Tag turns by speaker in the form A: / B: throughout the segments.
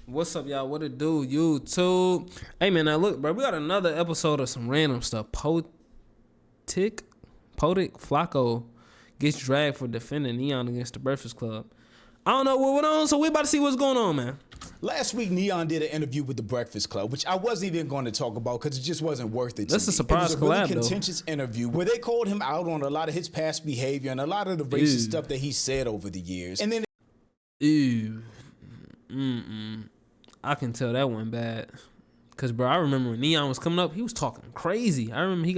A: What's up, y'all? What it do, YouTube? Hey, man, now look, bro, we got another episode of some random stuff. Potic Flacco gets dragged for defending Neon against the Breakfast Club. I don't know what went on, so we about to see what's going on, man.
B: Last week, Neon did an interview with the Breakfast Club, which I wasn't even going to talk about because it just wasn't worth it.
A: That's a surprise
B: collab, though. It was a really
A: collab,
B: contentious interview where they called him out on a lot of his past behavior and a lot of the racist stuff that he said over the years. And then,
A: I can tell that went bad. Cause bro, I remember when Neon was coming up, he was talking crazy. I remember he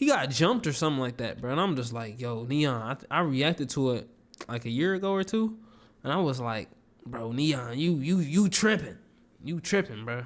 A: got jumped or something like that, bro. And I'm just like, yo, Neon, I reacted to it like a year ago or two, and I was like, bro, Neon, you tripping. You tripping, bro.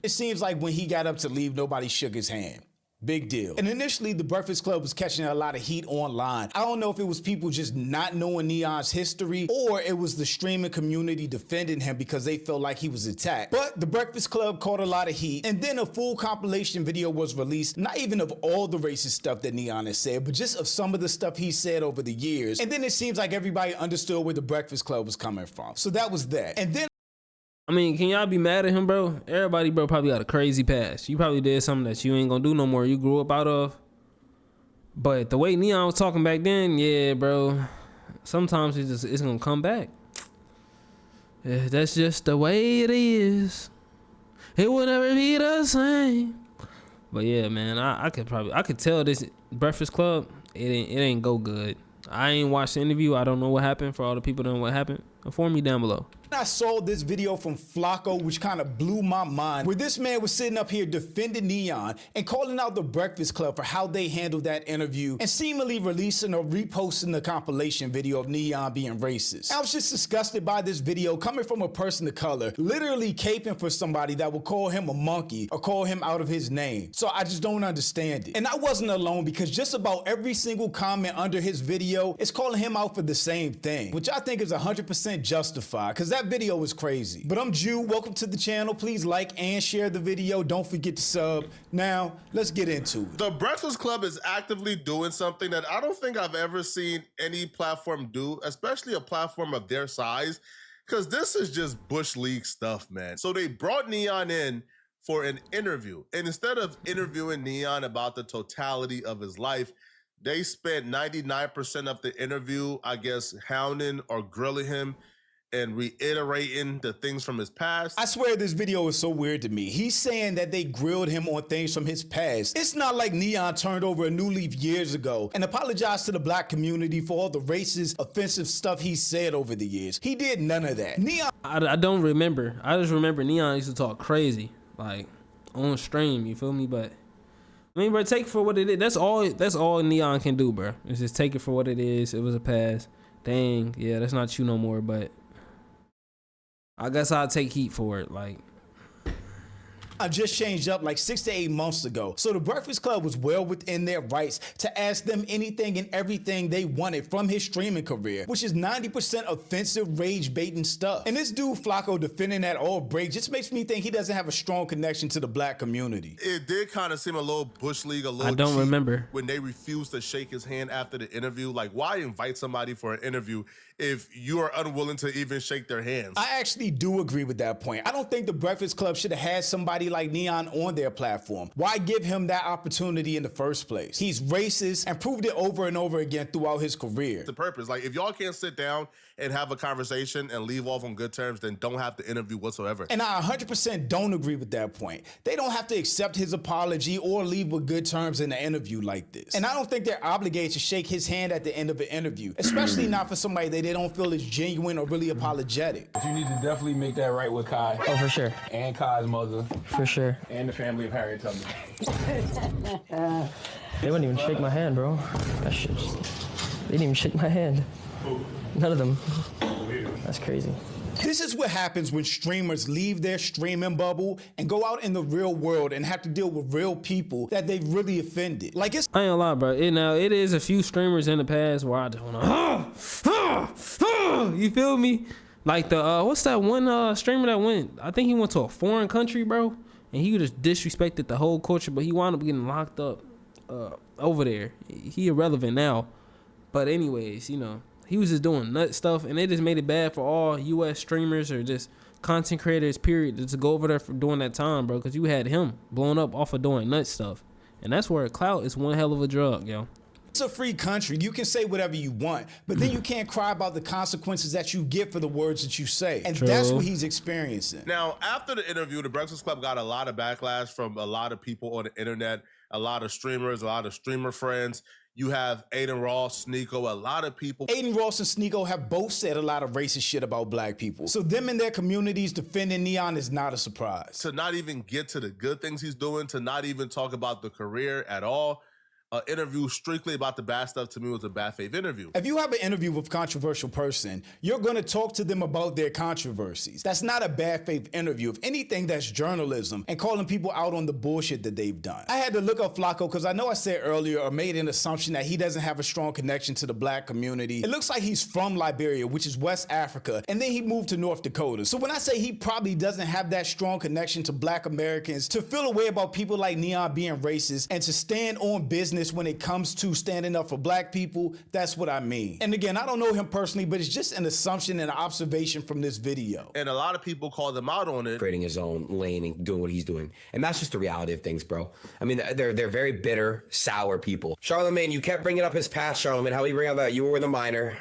B: it seems like when he got up to leave, nobody shook his hand. Big deal. And initially, the Breakfast Club was catching a lot of heat online. I don't know if it was people just not knowing Neon's history or it was the streaming community defending him because they felt like he was attacked. But the Breakfast Club caught a lot of heat, and then a full compilation video was released, not even of all the racist stuff that Neon has said, but just of some of the stuff he said over the years. And then it seems like everybody understood where the Breakfast Club was coming from. So that was that. And then
A: I mean, can y'all be mad at him, bro? Everybody, bro, probably got a crazy past. You probably did something that you ain't gonna do no more. You grew up out of. But the way Neon was talking back then, yeah, bro. Sometimes it's gonna come back. Yeah, that's just the way it is. It will never be the same. But yeah, man, I could tell this Breakfast Club, it ain't go good. I ain't watched the interview. I don't know what happened. For all the people that know what happened, inform me down below.
B: I saw this video from Flacco, which kind of blew my mind, where this man was sitting up here defending Neon and calling out the Breakfast Club for how they handled that interview and seemingly releasing or reposting the compilation video of Neon being racist. I was just disgusted by this video coming from a person of color, literally caping for somebody that would call him a monkey or call him out of his name. So I just don't understand it. And I wasn't alone, because just about every single comment under his video is calling him out for the same thing, which I think is 100% justified, because that video was crazy. But I'm Jew. Welcome to the channel. Please like and share the video. Don't forget to sub. Now, let's get into it.
C: The Breakfast Club is actively doing something that I don't think I've ever seen any platform do, especially a platform of their size, because this is just Bush League stuff, man. So they brought Neon in for an interview, and instead of interviewing Neon about the totality of his life, they spent 99% of the interview, I guess, hounding or grilling him and reiterating the things from his past.
B: I swear this video is so weird to me. He's saying that they grilled him on things from his past. It's not like Neon turned over a new leaf years ago and apologized to the black community for all the racist, offensive stuff he said over the years. He did none of that. Neon,
A: I don't remember. I just remember Neon used to talk crazy, like on stream. You feel me? But I mean, bro, take it for what it is. That's all Neon can do, bro. Is just take it for what it is. It was a past. Dang, yeah, that's not you no more. But I guess I'll take heat for it. Like,
B: I just changed up like 6 to 8 months ago. So the Breakfast Club was well within their rights to ask them anything and everything they wanted from his streaming career, which is 90% offensive, rage baiting stuff. And this dude Flacco defending that all break just makes me think he doesn't have a strong connection to the black community.
C: It did kind of seem a little Bush League, a little
A: I don't
C: cheap
A: remember
C: when they refused to shake his hand after the interview. Like, why invite somebody for an interview if you are unwilling to even shake their hands?
B: I actually do agree with that point. I don't think the Breakfast Club should have had somebody like Neon on their platform. Why give him that opportunity in the first place? He's racist and proved it over and over again throughout his career.
C: The purpose, like, if y'all can't sit down and have a conversation and leave off on good terms, then don't have the interview whatsoever.
B: And I 100% don't agree with that point. They don't have to accept his apology or leave with good terms in an interview like this. And I don't think they're obligated to shake his hand at the end of an interview, especially not for somebody that they don't feel is genuine or really apologetic.
D: You need to definitely make that right with Kai.
E: Oh, for sure.
D: And Kai's mother.
E: For sure.
D: And the family of Harriet Tubman.
E: They wouldn't even shake my hand, bro. That shit just... They didn't even shake my hand. None of them. That's crazy.
B: This is what happens when streamers leave their streaming bubble and go out in the real world and have to deal with real people that they've really offended. Like, it's...
A: I ain't gonna lie, bro. It is a few streamers in the past where I just wanna, you feel me? Like the what's that one streamer that went? I think he went to a foreign country, bro, and he just disrespected the whole culture, but he wound up getting locked up over there. He irrelevant now, but anyways, you know, he was just doing nut stuff, and they just made it bad for all U.S. streamers or just content creators, period, to go over there for during that time, bro. Because you had him blowing up off of doing nut stuff. And that's where clout is one hell of a drug, yo.
B: It's a free country. You can say whatever you want, but then you can't cry about the consequences that you get for the words that you say. And that's what he's experiencing.
C: Now, after the interview, the Breakfast Club got a lot of backlash from a lot of people on the internet, a lot of streamers, a lot of streamer friends. You have Aiden Ross, Sneeko, a lot of people.
B: Aiden Ross and Sneeko have both said a lot of racist shit about black people. So them in their communities defending Neon is not a surprise.
C: To not even get to the good things he's doing, to not even talk about the career at all. Interview strictly about the bad stuff, to me, was a bad faith interview.
B: If you have an interview with a controversial person, you're going to talk to them about their controversies. That's not a bad faith interview. If anything, that's journalism and calling people out on the bullshit that they've done. I had to look up Flacco because I know I said earlier or made an assumption that he doesn't have a strong connection to the black community. It looks like he's from Liberia, which is West Africa, and then he moved to North Dakota. So when I say he probably doesn't have that strong connection to black Americans, to feel a way about people like Neon being racist and to stand on business when it comes to standing up for black people, that's what I mean. And again, I don't know him personally, but it's just an assumption and an observation from this video.
C: And a lot of people called him out on it.
F: Creating his own lane and doing what he's doing. And that's just the reality of things, bro. I mean, they're very bitter, sour people. Charlamagne, you kept bringing up his past, Charlamagne. How you bring up that you were with a minor,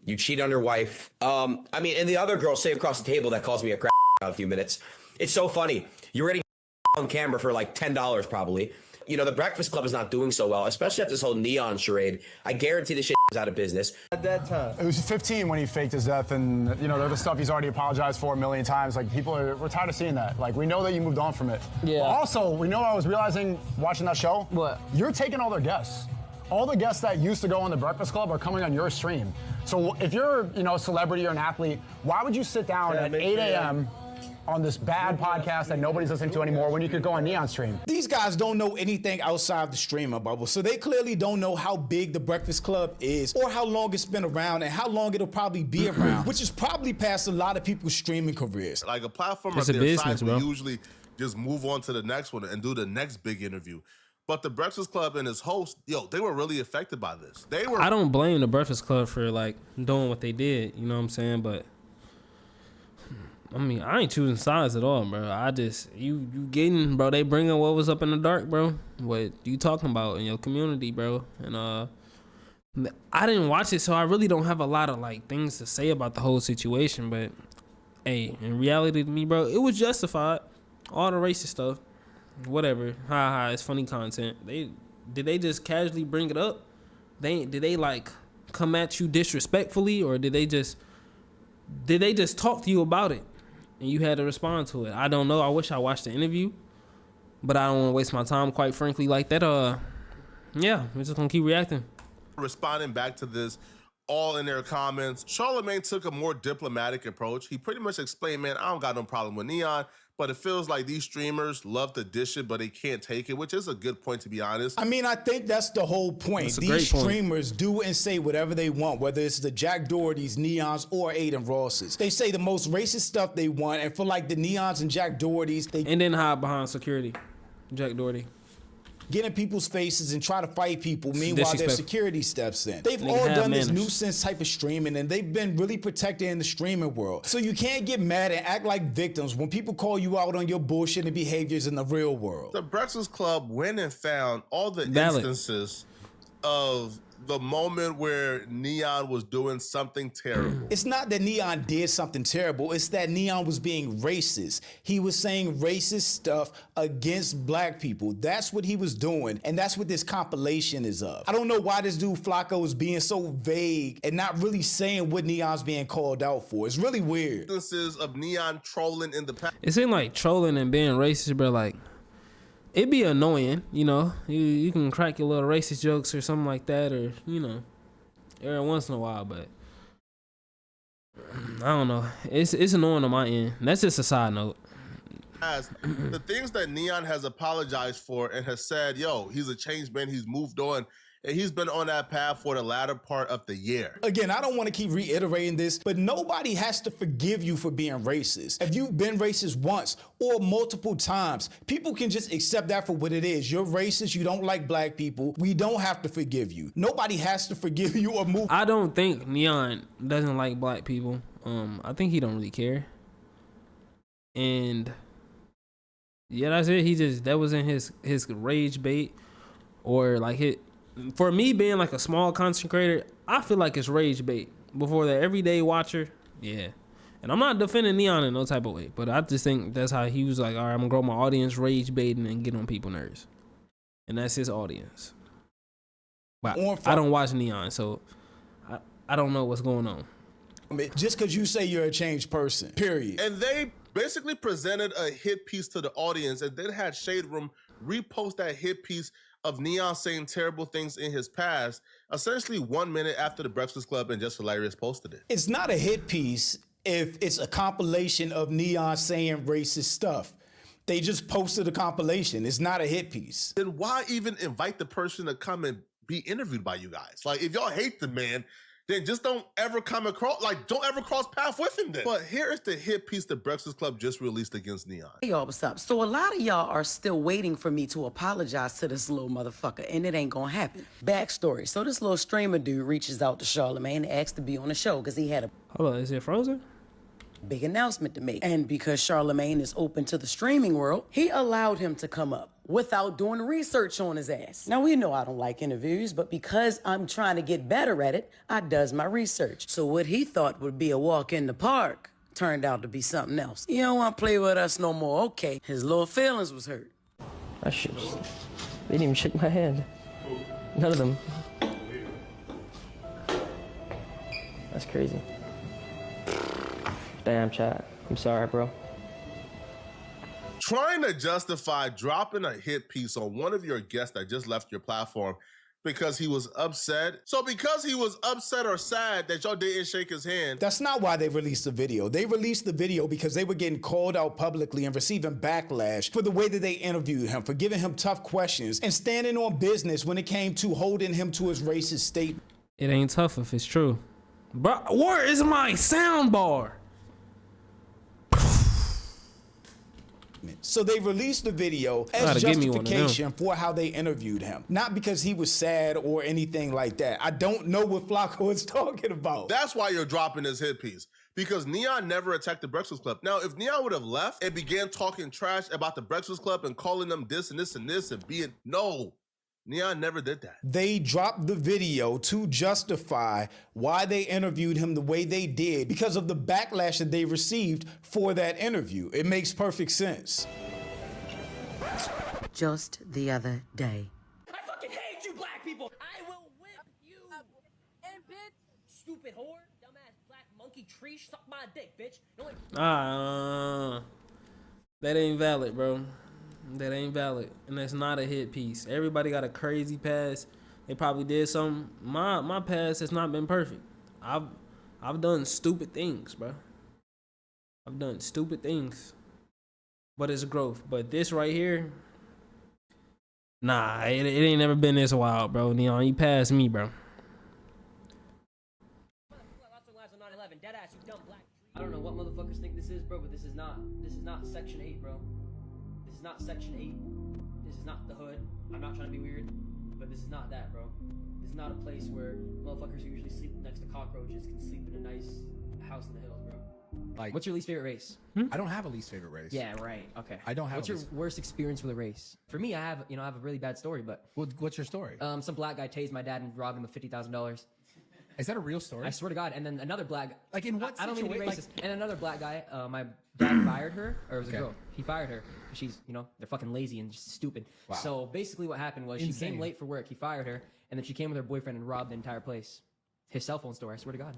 F: you cheat on your wife. I mean, and the other girl sitting across the table that calls me a crap in a few minutes. It's so funny. You're getting on camera for like $10 probably. You know, the Breakfast Club is not doing so well, especially after this whole Neon charade. I guarantee this shit is out of business.
G: At that time,
H: it was 15 when he faked his death, and you know, the stuff he's already apologized for a million times. Like, we're tired of seeing that. Like, we know that you moved on from it.
E: Yeah.
H: But also, we know I was realizing watching that show.
E: What?
H: You're taking all their guests. All the guests that used to go on the Breakfast Club are coming on your stream. So if you're, you know, a celebrity or an athlete, why would you sit down at 8 a.m. on this bad podcast that nobody's listening to anymore when you could go on Neon stream?
B: These guys don't know anything outside the streamer bubble, so they clearly don't know how big the Breakfast Club is or how long it's been around and how long it'll probably be around, which is probably past a lot of people's streaming careers.
C: Like a platform
A: It's
C: of
A: a
C: their
A: business,
C: size
A: bro.
C: will usually just move on to the next one and do the next big interview. But the Breakfast Club and his host, yo, they were really affected by this. They were.
A: I don't blame the Breakfast Club for like doing what they did, you know what I'm saying? But I mean, I ain't choosing sides at all, bro. I just, you getting, bro, they bringing what was up in the dark, bro. What you talking about in your community, bro. And I didn't watch it, so I really don't have a lot of like things to say about the whole situation. But hey, in reality to me, bro, it was justified. All the racist stuff, whatever. Ha, it's funny content. Did they just casually bring it up? Did they like come at you disrespectfully, or did they just talk to you about it and you had to respond to it? I don't know. I wish I watched the interview, but I don't want to waste my time, quite frankly, like that. Yeah, we're just gonna keep reacting.
C: Responding back to this all in their comments. Charlamagne took a more diplomatic approach. He pretty much explained, man, I don't got no problem with Neon, but it feels like these streamers love to dish it, but they can't take it, which is a good point, to be honest.
B: I mean, I think that's the whole point. These streamers do and say whatever they want, whether it's the Jack Dohertys, Neons, or Aiden Rosses. They say the most racist stuff they want, and for like the Neons and Jack Dohertys, they
A: and then hide behind security. Jack Doherty.
B: Get in people's faces and try to fight people. Meanwhile, their security steps in. They've all done this nuisance type of streaming, and they've been really protected in the streaming world. So you can't get mad and act like victims when people call you out on your bullshit and behaviors in the real world.
C: The Breakfast Club went and found all the instances of the moment where Neon was doing something terrible.
B: It's not that Neon did something terrible. It's that Neon was being racist. He was saying racist stuff against black people. That's what he was doing, and that's what this compilation is of. I don't know why this dude Flacco is being so vague and not really saying what Neon's being called out for. It's really weird.
C: Instances of Neon trolling in the past.
A: It seemed like trolling and being racist, bro, like, it'd be annoying, you know. You can crack your little racist jokes or something like that, or, you know, every once in a while, but I don't know. It's annoying on my end. That's just a side note.
C: The things that Neon has apologized for and has said, yo, he's a changed man, he's moved on, and he's been on that path for the latter part of the year.
B: Again, I don't want to keep reiterating this, but nobody has to forgive you for being racist. If you've been racist once or multiple times, people can just accept that for what it is. You're racist, you don't like black people. We don't have to forgive you. Nobody has to forgive you or move.
A: I don't think Neon doesn't like black people. I think he don't really care. And yeah, that's it. That wasn't his rage bait, or like for me being like a small content creator, I feel like it's rage bait. Before the everyday watcher, yeah. And I'm not defending Neon in no type of way, but I just think that's how he was like, all right, I'm gonna grow my audience, rage baiting and get on people's nerves. And that's his audience. But I don't watch Neon, so I don't know what's going on.
B: I mean, just because you say you're a changed person, period.
C: And they basically presented a hit piece to the audience and then had Shade Room repost that hit piece of Neon saying terrible things in his past, essentially 1 minute after the Breakfast Club and Just Hilarious posted it.
B: It's not a hit piece if it's a compilation of Neon saying racist stuff. They just posted a compilation. It's not a hit piece.
C: Then why even invite the person to come and be interviewed by you guys? Like, if y'all hate the man, then just don't ever come across, like, don't ever cross paths with him then. But here is the hit piece the Breakfast Club just released against Neon.
G: Hey y'all, what's up? So a lot of y'all are still waiting for me to apologize to this little motherfucker, and it ain't gonna happen. Backstory. So this little streamer dude reaches out to Charlamagne and asks to be on the show because he had a
A: Hold on, is it frozen?
G: big announcement to make. And because Charlamagne is open to the streaming world, he allowed him to come up without doing research on his ass. Now, we know I don't like interviews, but because I'm trying to get better at it, I does my research. So what he thought would be a walk in the park turned out to be something else. You don't want to play with us no more. Okay, his little feelings was hurt.
E: That shit just, they didn't even shake my hand. None of them. That's crazy. Damn, chat. I'm sorry, bro.
C: Trying to justify dropping a hit piece on one of your guests that just left your platform because he was upset. So because he was upset or sad that y'all didn't shake his hand.
B: That's not why they released the video. They released the video because they were getting called out publicly and receiving backlash for the way that they interviewed him, for giving him tough questions and standing on business when it came to holding him to his racist statement.
A: It ain't tough if it's true. Bro, where is my sound bar?
B: So they released the video as justification for how they interviewed him. Not because he was sad or anything like that. I don't know what Flacco is talking about.
C: That's why you're dropping this hit piece. Because Neon never attacked the Breakfast Club. Now, if Neon would have left and began talking trash about the Breakfast Club and calling them this and this and this and being, no, Neon never did that.
B: They dropped the video to justify why they interviewed him the way they did because of the backlash that they received for that interview. It makes perfect sense.
G: Just the other day.
E: I fucking hate you black people! I will whip you! And bitch, stupid whore, dumbass black monkey tree, suck my dick, bitch. No,
A: That ain't valid, bro. That ain't valid. And that's not a hit piece. Everybody got a crazy past. They probably did something. My past has not been perfect. I've done stupid things, bro. I've done stupid things. But it's growth. But this right here, nah, it ain't never been this wild, bro. Neon, you passed me, bro.
E: I don't know what motherfuckers think this is, bro, but this is not Section 8, bro. This is not Section 8. This is not the hood. I'm not trying to be weird, but this is not that, bro. This is not a place where motherfuckers who usually sleep next to cockroaches can sleep in a nice house in the hills, bro.
I: Like,
E: what's your least favorite race?
I: I don't have a least favorite race.
E: Yeah, right. Okay.
I: I don't have.
E: What's your worst experience with a race? For me, I have a really bad story, but
I: What's your story?
E: some black guy tased my dad and robbed him of $50,000.
I: Is that a real story?
E: I swear to God. And then another black,
I: Like in what
E: I don't mean to be
I: situation?
E: racist. And another black guy, my dad fired her, or it was
I: Okay.
E: a girl. He fired her. She's, they're fucking lazy and just stupid.
I: Wow.
E: So basically what happened was she
I: Insane.
E: came late for work. He fired her, and then she came with her boyfriend and robbed the entire place. His cell phone store, I swear to God.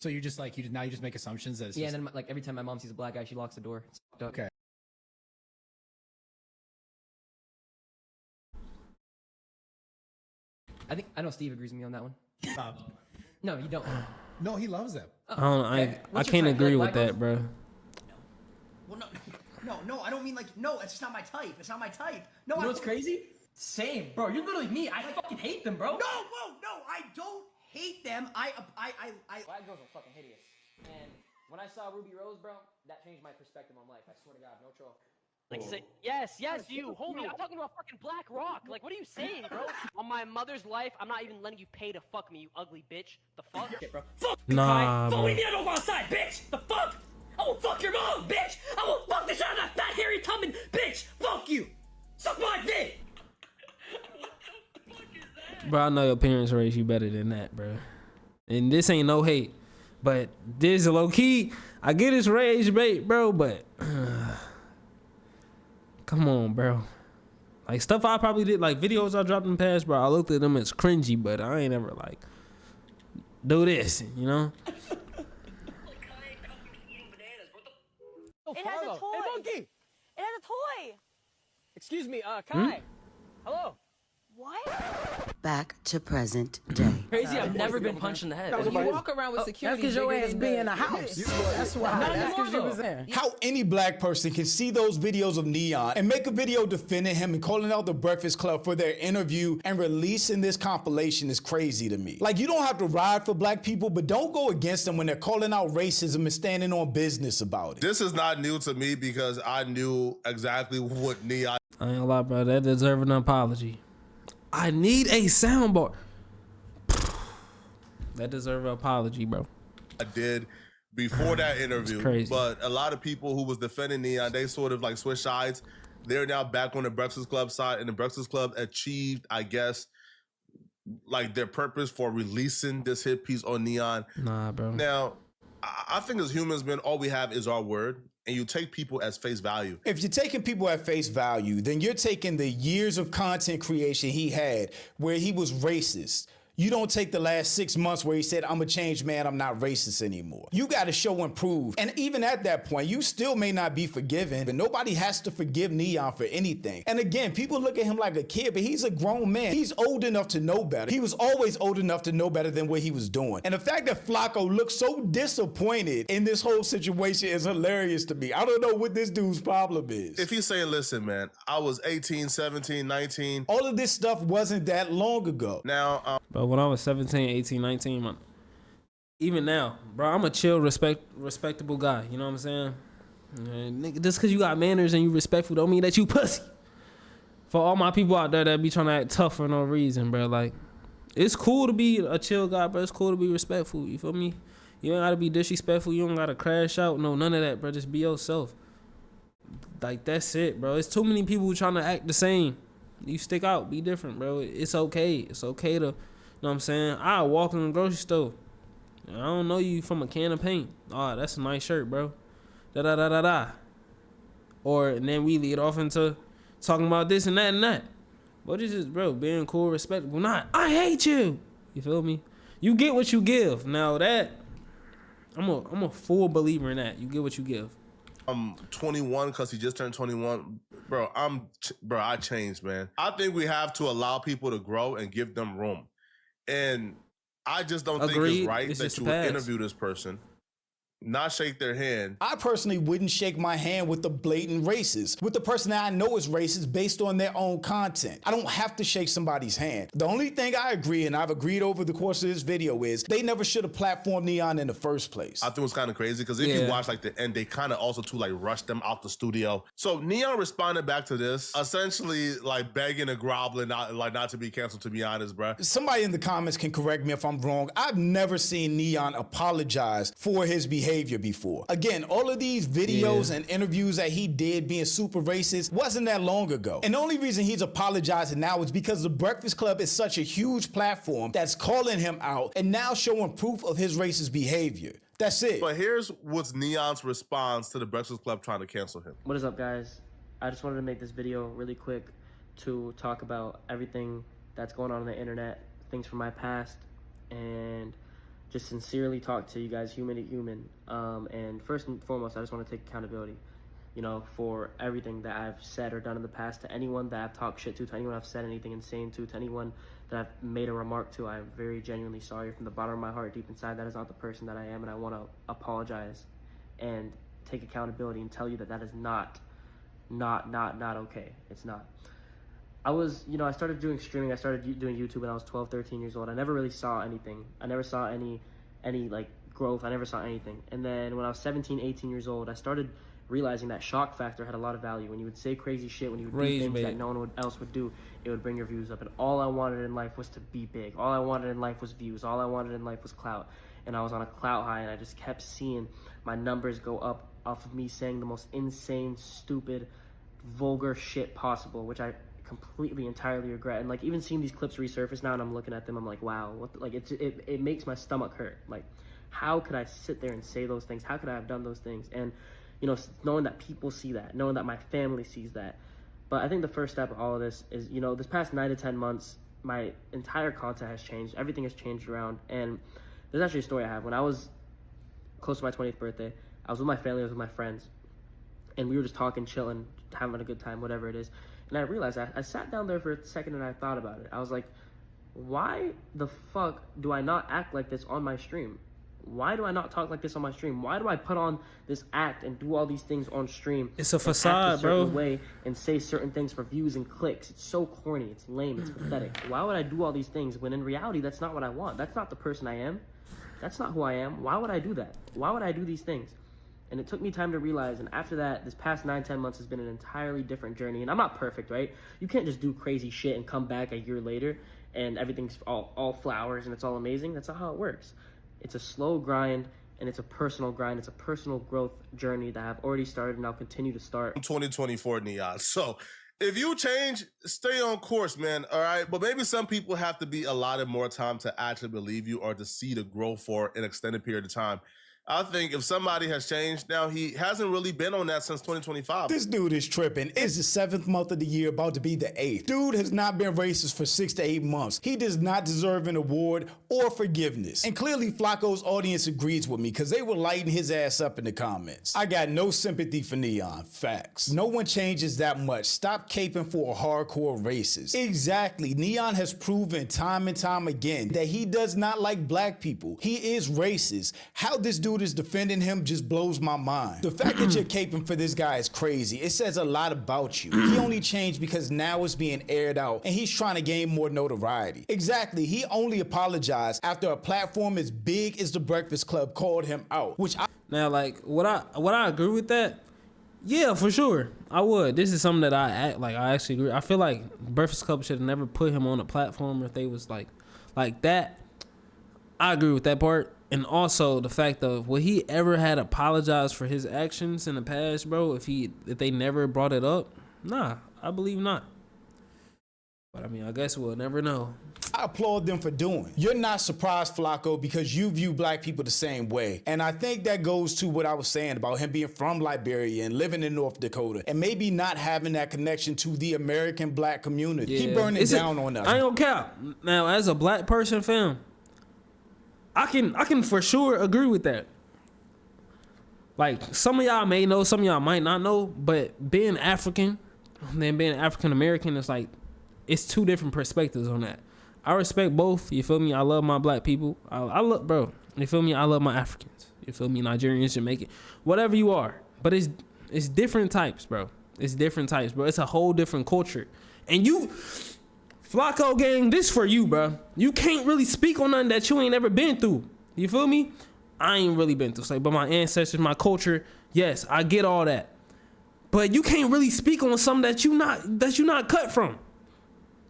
I: So you just like you just make assumptions that it's
E: Yeah,
I: just,
E: and then like every time my mom sees a black guy, she locks the door. It's fucked up.
I: Okay.
E: I know Steve agrees with me on that one. No, you don't.
I: No, he loves them.
A: I don't. I
E: What's your
A: can't
E: type?
A: agree
E: Like
A: with
E: black
A: that, bro.
J: Well, no, I don't mean like, no, it's just not my type. It's not my type. No,
E: You know what's crazy? Same, bro. You're literally me. I fucking hate them, bro.
J: No, I don't hate them.
E: Black girls are fucking hideous. And when I saw Ruby Rose, bro, that changed my perspective on life. I swear to God, no troll.
K: Like, say, yes, you, homie. I'm talking about fucking Black Rock. Like, what are you saying, bro? On my mother's life, I'm not even letting you pay to fuck me, you ugly bitch. The fuck?
E: Shit, bro. Fuck
A: Nah,
E: Fuck,
A: bro.
E: we need to go outside, bitch. The fuck? I will fuck your mom, bitch. I will fuck the shit out of that fat hairy Tubman, bitch. Fuck you. Suck my dick.
A: Bro, I know your parents raised you better than that, bro. And this ain't no hate, but this low key. I get his rage bait, bro, but come on, bro. Like stuff I probably did, like videos I dropped in the past, bro. I looked at them as cringy, but I ain't ever like do this, you know.
K: It has a toy.
L: Hey, monkey.
K: It has a toy.
L: Excuse me, Kai. Hello.
K: What?
G: Back to present day.
E: Crazy, I've never been punched in the head.
L: You walk around with security.
G: That's because your ass be in the house. That's why. That's because you was there.
B: How any black person can see those videos of Neon and make a video defending him and calling out the Breakfast Club for their interview and releasing this compilation is crazy to me. Like, you don't have to ride for black people, but don't go against them when they're calling out racism and standing on business about it.
C: This is not new to me because I knew exactly what Neon
A: I ain't gonna lie, bro. That deserves an apology. I need a soundboard. That deserves an apology, bro.
C: did before that interview.
A: Crazy.
C: But a lot of people who was defending Neon, they sort of like switched sides. They're now back on the Breakfast Club side, and the Breakfast Club achieved, I guess, like their purpose for releasing this hit piece on Neon.
A: Nah, bro.
C: Now, I think as humans, man, all we have is our word, and you take people as face value.
B: If you're taking people at face value, then you're taking the years of content creation he had where he was racist. You don't take the last 6 months where he said, I'm a changed man, I'm not racist anymore. You got to show and prove. And even at that point, you still may not be forgiven, but nobody has to forgive Neon for anything. And again, people look at him like a kid, but he's a grown man. He's old enough to know better. He was always old enough to know better than what he was doing. And the fact that Flacco looks so disappointed in this whole situation is hilarious to me. I don't know what this dude's problem is.
C: If he's saying, listen, man, I was 18, 17, 19.
B: All of this stuff wasn't that long ago.
C: Now,
A: But when I was 17, 18, 19, man, even now, bro, I'm a chill, respectable guy. You know what I'm saying? And nigga, just because you got manners and you respectful don't mean that you pussy. For all my people out there that be trying to act tough for no reason, bro, like, it's cool to be a chill guy, bro. It's cool to be respectful. You feel me? You ain't got to be disrespectful. You don't got to crash out. No, none of that, bro. Just be yourself. Like, that's it, bro. It's too many people trying to act the same. You stick out. Be different, bro. It's okay. It's okay to... You know what I'm saying? I walk in the grocery store. I don't know you from a can of paint. Oh, that's a nice shirt, bro. Da-da-da-da-da. And then we lead off into talking about this and that and that. But it's just, bro, being cool, respectable. Not, I hate you. You feel me? You get what you give. Now that, I'm a full believer in that. You get what you give.
C: I'm 21 because he just turned 21. Bro, I changed, man. I think we have to allow people to grow and give them room. And I just don't think it's right that you would interview this person, not shake their hand.
B: I personally wouldn't shake my hand with the blatant racist, with the person that I know is racist based on their own content. I don't have to shake somebody's hand. The only thing I agree, and I've agreed over the course of this video, is they never should have platformed Neon in the first place.
C: I think it was kind of crazy because if you watch like the end, they kind of also too like rushed them out the studio. So Neon responded back to this, essentially like begging and groveling, not to be canceled, to be honest, bro.
B: Somebody in the comments can correct me if I'm wrong. I've never seen Neon apologize for his behavior before. Again, all of these videos and interviews that he did being super racist wasn't that long ago. And the only reason he's apologizing now is because the Breakfast Club is such a huge platform that's calling him out and now showing proof of his racist behavior. That's it.
C: But here's what's Neon's response to the Breakfast Club trying to cancel him.
E: What is up, guys? I just wanted to make this video really quick to talk about everything that's going on the internet, things from my past, and just sincerely talk to you guys human to human. And first and foremost, I just want to take accountability, you know, for everything that I've said or done in the past. To anyone that I've talked shit to anyone I've said anything insane to anyone that I've made a remark to, I'm very genuinely sorry from the bottom of my heart. Deep inside, that is not the person that I am, and I want to apologize and take accountability and tell you that that is not okay. It's not. I started doing streaming. I started doing YouTube when I was 12, 13 years old. I never really saw anything. I never saw any like growth. I never saw anything. And then when I was 17, 18 years old, I started realizing that shock factor had a lot of value. When you would say crazy shit, when you would do things that no one else would do, it would bring your views up. And all I wanted in life was to be big. All I wanted in life was views. All I wanted in life was clout. And I was on a clout high, and I just kept seeing my numbers go up off of me saying the most insane, stupid, vulgar shit possible, which I completely, entirely regret. And like even seeing these clips resurface now and I'm looking at them, I'm like, wow, what the, like it makes my stomach hurt. Like, how could I sit there and say those things? How could I have done those things? And you know, knowing that people see that, knowing that my family sees that. But I think the first step of all of this is, you know, this past 9 to 10 months, my entire content has changed. Everything has changed around. And there's actually a story I have. When I was close to my 20th birthday, I was with my family, I was with my friends, and we were just talking, chilling, having a good time, whatever it is. And I realized, I sat down there for a second and I thought about it. I was like, why the fuck do I not act like this on my stream? Why do I not talk like this on my stream? Why do I put on this act and do all these things on stream?
A: It's a facade, bro.
E: Way and say certain things for views and clicks. It's so corny. It's lame. It's pathetic. Why would I do all these things when in reality that's not what I want? That's not the person I am. That's not who I am. Why would I do that? Why would I do these things? And it took me time to realize. And after that, this past 9-10 months has been an entirely different journey. And I'm not perfect, right? You can't just do crazy shit and come back a year later and everything's all flowers and it's all amazing. That's not how it works. It's a slow grind, and it's a personal grind. It's a personal growth journey that I've already started and I'll continue to start.
C: 2024 Neon. So if you change, stay on course, man. All right. But maybe some people have to be allotted more time to actually believe you or to see the growth for an extended period of time. I think if somebody has changed, now he hasn't really been on that since 2025.
B: This dude is tripping. It's the 7th month of the year, about to be the 8th. Dude has not been racist for 6 to 8 months. He does not deserve an award or forgiveness. And clearly Flacco's audience agrees with me because they were lighting his ass up in the comments. I got no sympathy for Neon. Facts. No one changes that much. Stop caping for a hardcore racist. Exactly. Neon has proven time and time again that he does not like black people. He is racist. How this dude is defending him just blows my mind. The fact that you're caping for this guy is crazy. It says a lot about you. He only changed because now it's being aired out and he's trying to gain more notoriety. Exactly. He only apologized after a platform as big as The Breakfast Club called him out, which
A: Now, like, would I agree with that? Yeah, for sure. I would. This is something that I actually agree. I feel like Breakfast Club should have never put him on a platform if they was like that. I agree with that part. And also the fact of, would he ever had apologized for his actions in the past, bro? If they never brought it up? Nah, I believe not. But I mean, I guess we'll never know.
B: I applaud them for doing. You're not surprised, Flacco, because you view black people the same way. And I think that goes to what I was saying about him being from Liberia and living in North Dakota and maybe not having that connection to the American black community. He burning down on us.
A: I ain't gonna cap. Now, as a black person, fam, I can for sure agree with that. Like, some of y'all may know, some of y'all might not know, but being African and then being African American, it's like, it's two different perspectives on that. I respect both, you feel me? I love my black people. I love, bro, you feel me? I love my Africans. You feel me? Nigerians, Jamaican, whatever you are. But it's different types, bro. It's different types, bro. It's a whole different culture. And you, Flacco gang, this for you, bro. You can't really speak on nothing that you ain't ever been through. You feel me? I ain't really been through, but my ancestors, my culture, yes, I get all that. But you can't really speak on something that you not cut from.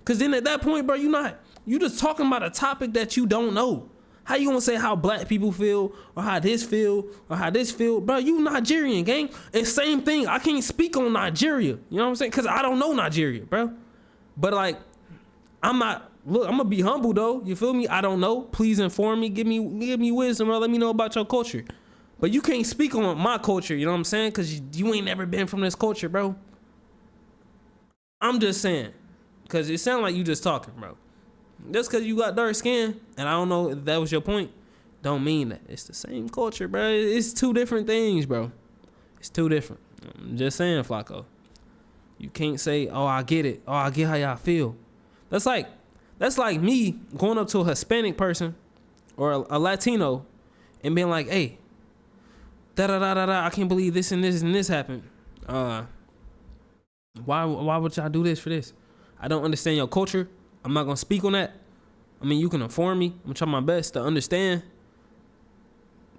A: Cause then at that point, bro, you just talking about a topic that you don't know. How you gonna say how black people feel or how this feel or how this feel? Bro, you Nigerian, gang. And same thing, I can't speak on Nigeria. You know what I'm saying? Cause I don't know Nigeria, bro. But like, I'm gonna be humble though. You feel me? I don't know. Please inform me. Give me wisdom, bro. Let me know about your culture. But you can't speak on my culture, you know what I'm saying? Cause you ain't never been from this culture, bro. I'm just saying. Cause it sounds like you just talking, bro. Just cause you got dark skin, and I don't know if that was your point, don't mean that. It's the same culture, bro. It's two different things, bro. It's two different. I'm just saying, Flacco. You can't say, oh, I get it. Oh, I get how y'all feel. That's like me going up to a Hispanic person or a Latino and being like, hey, I can't believe this and this and this happened. Why would y'all do this for this? I don't understand your culture. I'm not gonna speak on that. I mean, you can inform me. I'm gonna try my best to understand.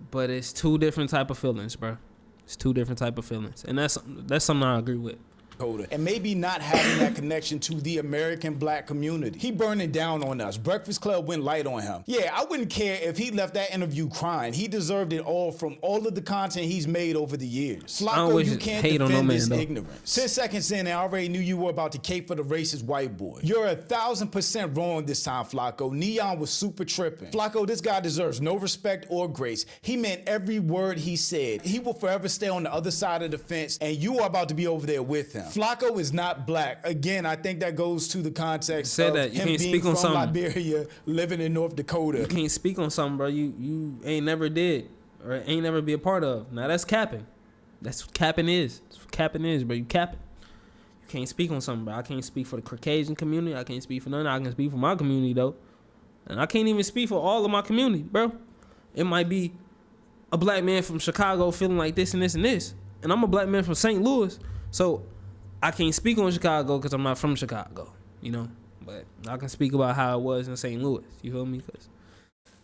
A: But it's two different type of feelings, bro. It's two different type of feelings. And that's something I agree with.
B: and maybe not having that connection to the American black community. He burning down on us. Breakfast Club went light on him. Yeah, I wouldn't care if he left that interview crying. He deserved it all from all of the content he's made over the years. Flacco, you can't defend this ignorance. 10 seconds in, I already knew you were about to cape for the racist white boy. You're 1,000% wrong this time, Flacco. Neon was super tripping. Flacco, this guy deserves no respect or grace. He meant every word he said. He will forever stay on the other side of the fence, and you are about to be over there with him. Flacco is not black. Again, I think that goes to the context of him being from Liberia, living in North Dakota.
A: You can't speak on something, bro, you ain't never did or ain't never be a part of. Now that's capping. That's what capping is. That's what capping is, bro. You capping. You can't speak on something, bro. I can't speak for the Caucasian community. I can't speak for none. I can speak for my community, though. And I can't even speak for all of my community, bro. It might be a black man from Chicago feeling like this and this and this. And I'm a black man from St. Louis. So I can't speak on Chicago because I'm not from Chicago, you know. But I can speak about how it was in St. Louis. You feel me? Because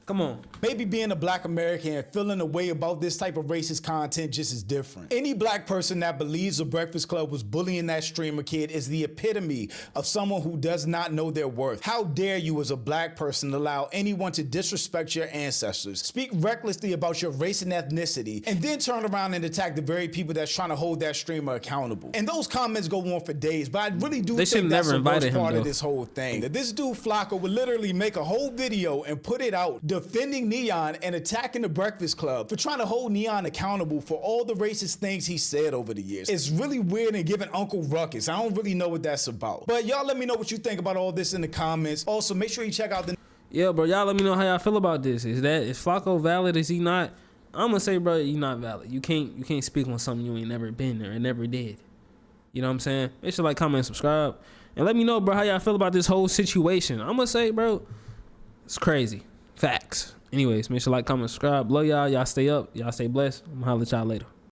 A: come on.
B: Maybe being a black American and feeling a way about this type of racist content just is different. Any black person that believes the Breakfast Club was bullying that streamer kid is the epitome of someone who does not know their worth. How dare you as a black person allow anyone to disrespect your ancestors, speak recklessly about your race and ethnicity, and then turn around and attack the very people that's trying to hold that streamer accountable. And those comments go on for days, but I really do think that's the worst part of this whole thing. That this dude Flacco would literally make a whole video and put it out defending Neon and attacking the Breakfast Club for trying to hold Neon accountable for all the racist things he said over the years. It's really weird and giving Uncle Ruckus. I don't really know what that's about. But y'all let me know what you think about all this in the comments. Also, make sure you check out the...
A: Yeah, bro, y'all let me know how y'all feel about this. Is Flacco valid? Is he not? I'm gonna say, bro, you not valid. You can't speak on something you ain't never been there and never did. You know what I'm saying? Make sure like, comment, subscribe. And let me know, bro, how y'all feel about this whole situation. I'm gonna say, bro, it's crazy. Facts. Anyways, make sure like, comment, subscribe. Love y'all. Y'all stay up. Y'all stay blessed. I'm gonna holler at y'all later.